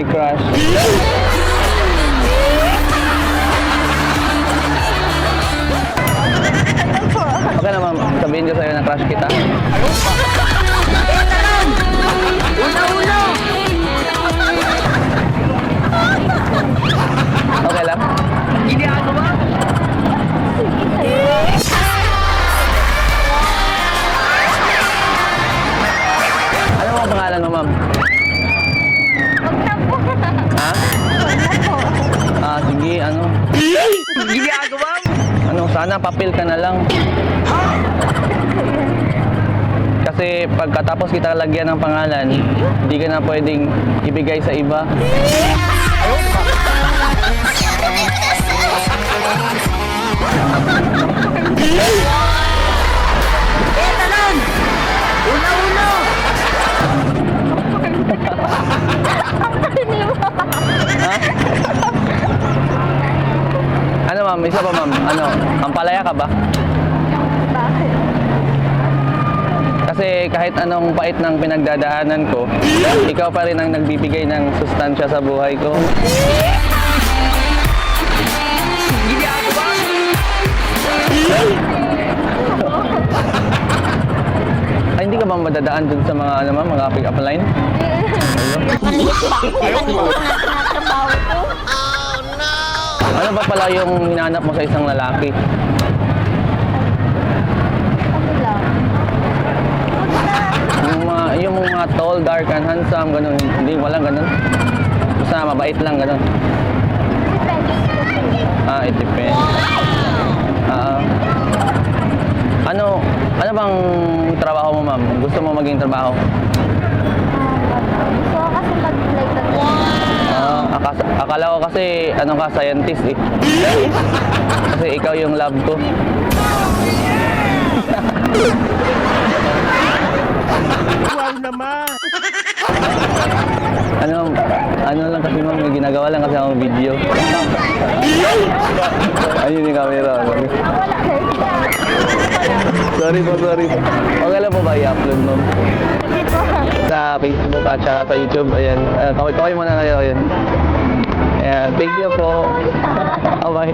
my crush. Okay na ma'am, sabihin ko sa'yo na crush kita. Okay lang? Hindi ako ba? Ano ang pangalan mo ma'am? Ha? Ah, sige, ano? Hindi ako ba? Ano, sana papel ka na lang. Kasi pagkatapos kita lagyan ng pangalan, hindi ka na pwedeng ibigay sa iba. Talon! Una-una! Ha? Ano ma'am, isa pa ma'am, ano, ampalaya ka ba? Bakit? Kasi kahit anong pait ng pinagdadaanan ko, ikaw pa rin ang nagbibigay ng sustansya sa buhay ko. Hindi ako ba? Ay, hindi ka ba madadaan dun sa mga, ano ma'am, mga pick-up line? Trabaho ko. Ano ba pala yung hinanap mo sa isang lalaki? Ano lang? Yung mga tall, dark, and handsome, ganun. Hindi, walang ganun. Basta mabait lang, ganun. Depende po sa'yo. Ah, it depends. Ano bang trabaho mo, ma'am? Gusto mo maging trabaho? Gusto ko kasi mag-flight attendant. Akala ko kasi, ano ka, scientist eh. Kasi ikaw yung lab ko. Wow naman! Ano lang kasi ma'am, may ginagawa lang kasi akong video. Ayun yung camera. Wala Sorry po. Okay lang po ba i-upload ma'am? Sige po. Sa Facebook at saka sa YouTube. Ayan. Kaway muna kayo. Ayan. Ayan. Thank you po. Bye-bye.